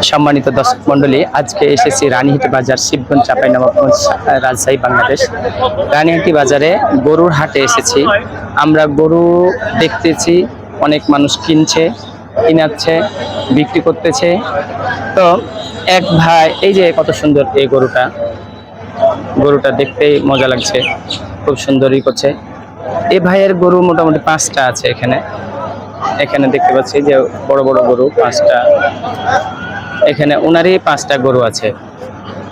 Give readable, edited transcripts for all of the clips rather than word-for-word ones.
সম্মানিত দর্শক মন্ডলী, আজকে এসেছি রানীহাটি বাজার, শিবগঞ্জ, চাঁপাইনবাবগঞ্জ, রাজশাহী, বাংলাদেশ। রানীহাটি বাজারে গরুর হাটে এসেছি। আমরা গরু দেখতেছি, অনেক মানুষ কিনাচ্ছে, বিক্রি করতেছে। তো এক ভাই, এই যে কত সুন্দর এই গরুটা দেখতেই মজা লাগছে, খুব সুন্দরই করছে। এই ভাইয়ের গরু মোটামুটি 5টা আছে এখানে দেখতে পাচ্ছি যে বড় বড় গরু 5টা। এখানে ওনারই 5টা গরু আছে।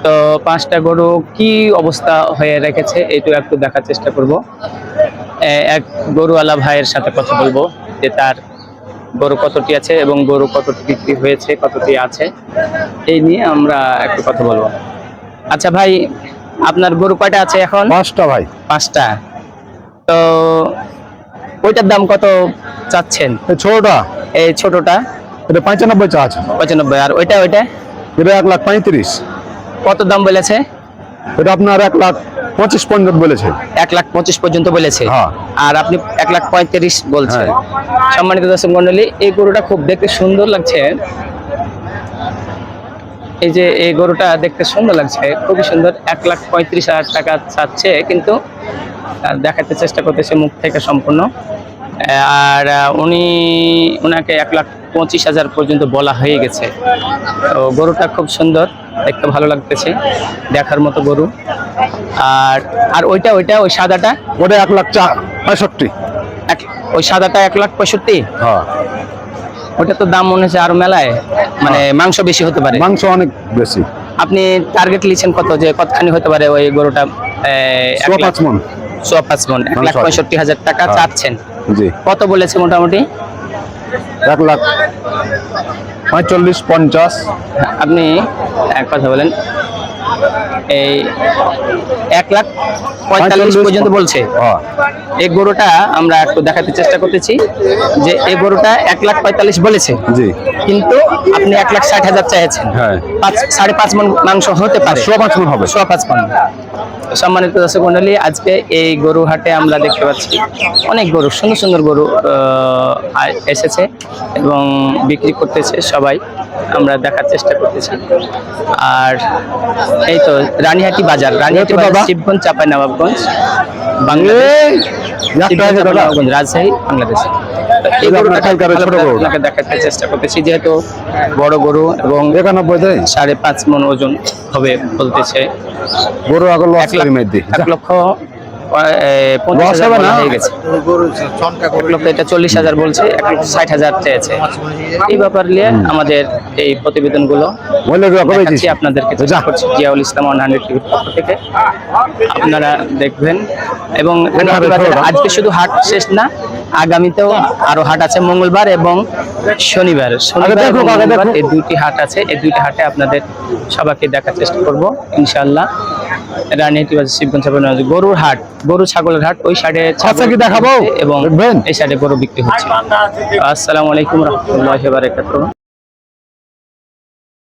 তো 5টা গরু কি অবস্থা হয়ে রেখেছে এইটু একটু দেখার চেষ্টা করব। এক গরুওয়ালা ভাইয়ের সাথে কথা বলবো যে তার গরু কতটি আছে এবং গরু কতটি বিক্রি হয়েছে, কতটি আছে, এই নিয়ে আমরা একটু কথা বলবো। আচ্ছা ভাই, আপনার গরু কয়টা আছে এখন? 5টা ভাই। 5টা। তো ওইটার দাম কত চাচ্ছেন? ছোটটা, এই ছোটটা এটা 95 চা আছে। 95। আর ওইটা এটা 1,35,000। কত দাম বলেছে? এটা আপনার 1,25,000 পর্যন্ত বলেছে। 1,25,000 পর্যন্ত বলেছে। হ্যাঁ। আর আপনি 1,35,000 বলছেন। হ্যাঁ। সম্মানিত দর্শক মন্ডলী, এই গরুটা খুব দেখতে সুন্দর লাগছে। এই যে এই গরুটা দেখতে সুন্দর লাগছে, খুবই সুন্দর। 1,35,000 টাকা চাচ্ছে, কিন্তু দেখাতে চেষ্টা করতেছে মুখ থেকে সম্পূর্ণ। আর ওনাকে 1,25,000 পর্যন্ত বলা হয়ে গেছে। তো গরুটা খুব সুন্দর, দেখতে ভালো লাগতেছে, দেখার মতো গরু। আর ওইটা ওই সাদাটা, ওটা 1,65,000। ওই সাদাটা 1,65,000। হ্যাঁ। ওটা তো দাম মনে হচ্ছে আরো মেলায়, মানে মাংস বেশি হতে পারে। মাংস অনেক বেশি। আপনি টার্গেট লিখছেন কত, যে কতখানি হতে পারে ওই গরুটা? 5 মণ। 5 মণ। 1,65,000 টাকা চাচ্ছেন। জি। কত বলেছে মোটামুটি? 1,45,50। আপনি এক কথা বলেন, এই 1,45,000 পর্যন্ত বলছে। এই গরুটা আমরা একটু দেখাতে চেষ্টা করতেছি যে এই গরুটা 1,45,000 বলেছে। জি। কিন্তু আপনি 1,60,000 চাইছেন। হ্যাঁ। 5.5 মণ মাংস হতে পারে। 5 মণ হবে। 5 মণ। সম্মানিত দর্শক মন্ডলী, আজকে এই গরু হাটে আমরা দেখতে পাচ্ছি অনেক গরু, সুন্দর সুন্দর গরু এসেছে এবং বিক্রি করতেছে সবাই, আমরা দেখার চেষ্টা করতেছি। আর এই তো রানীহাটি বাজার, শিবগঞ্জ, চাঁপাইনবাবগঞ্জ, বাংলাদেশ, রাজশাহী, বাংলাদেশ। এই গরুটা আপনাকে দেখাতে চেষ্টা করতেছি, যেহেতু বড় গরু এবং 5.5 মণ ওজন হবে বলতেছে। গরু 1,50,000 হয়ে গেছে। 1,40,000 বলছে, 1,60,000 চেয়েছে। এই ব্যাপার নিয়ে আমাদের এই প্রতিবেদনগুলো আপনাদেরকে চেষ্টা করছি জিয়াউল ইসলাম 100 টিভির পক্ষ থেকে। আপনারা দেখবেন। এবং আজকে শুধু হাট শেষ না, আগামীতেও আরো হাট আছে, মঙ্গলবার এবং শনিবার। এই 2টি হাট আছে। এই 2টি হাটে আপনাদের সবাইকে দেখার চেষ্টা করব ইনশাআল্লাহ। রানীহাটি বাজার, শিবগঞ্জ, চাঁপাইনবাবগঞ্জ গরুর হাট, গরু ছাগলের হাট। ওই সাইডে দেখাবো এবং এই সাইডে গরু বিক্রি হচ্ছে। আসসালামু আলাইকুম রহমতুল্লাহি ওয়া বারাকাতুহু।